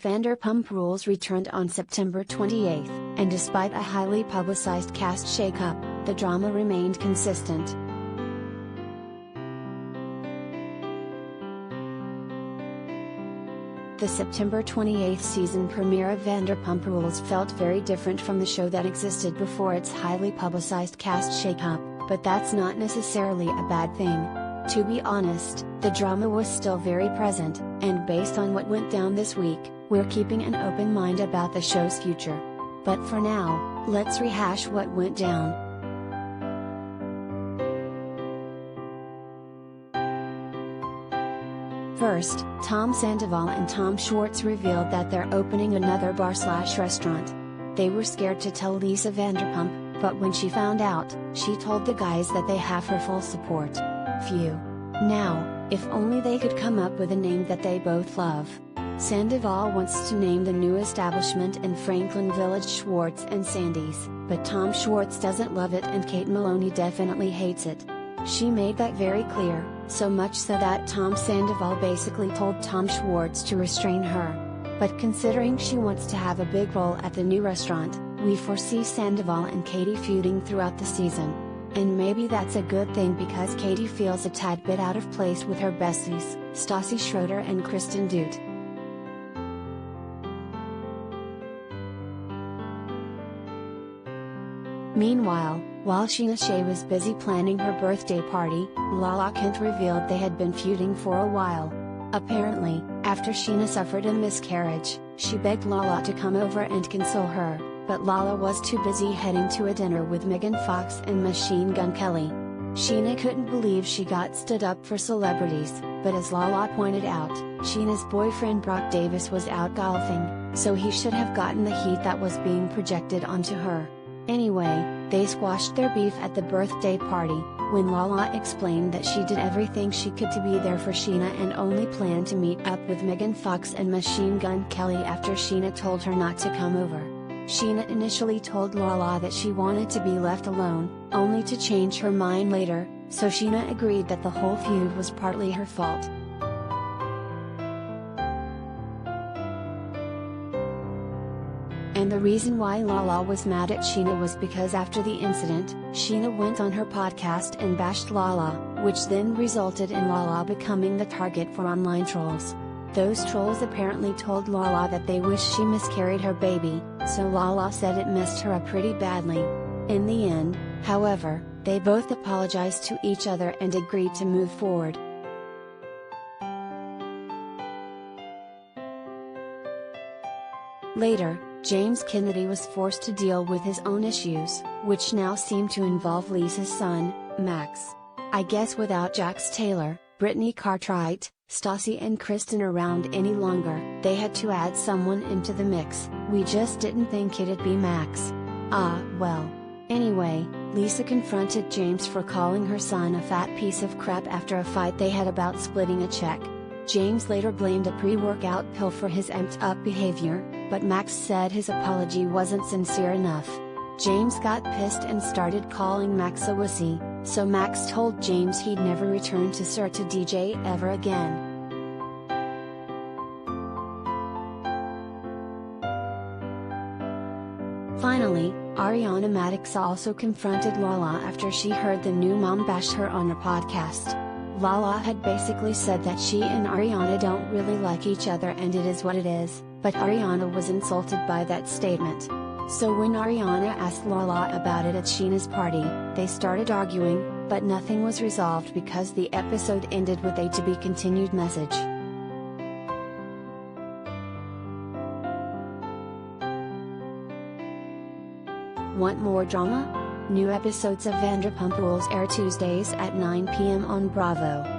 Vanderpump Rules returned on September 28, and despite a highly publicized cast shakeup, the drama remained consistent. The September 28 season premiere of Vanderpump Rules felt very different from the show that existed before its highly publicized cast shakeup, but that's not necessarily a bad thing. To be honest, the drama was still very present, and based on what went down this week, we're keeping an open mind about the show's future. But for now, let's rehash what went down. First, Tom Sandoval and Tom Schwartz revealed that they're opening another bar/restaurant. They were scared to tell Lisa Vanderpump, but when she found out, she told the guys that they have her full support. Phew. Now, if only they could come up with a name that they both love. Sandoval wants to name the new establishment in Franklin Village Schwartz and Sandy's, but Tom Schwartz doesn't love it and Kate Maloney definitely hates it. She made that very clear, so much so that Tom Sandoval basically told Tom Schwartz to restrain her. But considering she wants to have a big role at the new restaurant, we foresee Sandoval and Katie feuding throughout the season. And maybe that's a good thing because Katie feels a tad bit out of place with her besties, Stassi Schroeder and Kristen Doute. Meanwhile, while Shay was busy planning her birthday party, Lala Kent revealed they had been feuding for a while. Apparently, after Scheana suffered a miscarriage, she begged Lala to come over and console her, but Lala was too busy heading to a dinner with Megan Fox and Machine Gun Kelly. Scheana couldn't believe she got stood up for celebrities, but as Lala pointed out, Scheana's boyfriend Brock Davis was out golfing, so he should have gotten the heat that was being projected onto her. Anyway, they squashed their beef at the birthday party, when Lala explained that she did everything she could to be there for Scheana and only planned to meet up with Megan Fox and Machine Gun Kelly after Scheana told her not to come over. Scheana initially told Lala that she wanted to be left alone, only to change her mind later, so Scheana agreed that the whole feud was partly her fault. And the reason why Lala was mad at Scheana was because after the incident, Scheana went on her podcast and bashed Lala, which then resulted in Lala becoming the target for online trolls. Those trolls apparently told Lala that they wish she miscarried her baby, so Lala said it messed her up pretty badly. In the end, however, they both apologized to each other and agreed to move forward. Later, James Kennedy was forced to deal with his own issues, which now seem to involve Lisa's son, Max. I guess without Jax Taylor, Brittany Cartwright, Stassi and Kristen around any longer, they had to add someone into the mix. We just didn't think it'd be Max. Ah, well. Anyway, Lisa confronted James for calling her son a fat piece of crap after a fight they had about splitting a check. James later blamed a pre-workout pill for his amped-up behavior, but Max said his apology wasn't sincere enough. James got pissed and started calling Max a wussy, so Max told James he'd never return to Sir to DJ ever again. Finally, Ariana Madix also confronted Lala after she heard the new mom bash her on her podcast. Lala had basically said that she and Ariana don't really like each other and it is what it is, but Ariana was insulted by that statement. So when Ariana asked Lala about it at Scheana's party, they started arguing, but nothing was resolved because the episode ended with a to be continued message. Want more drama? New episodes of Vanderpump Rules air Tuesdays at 9 p.m. on Bravo.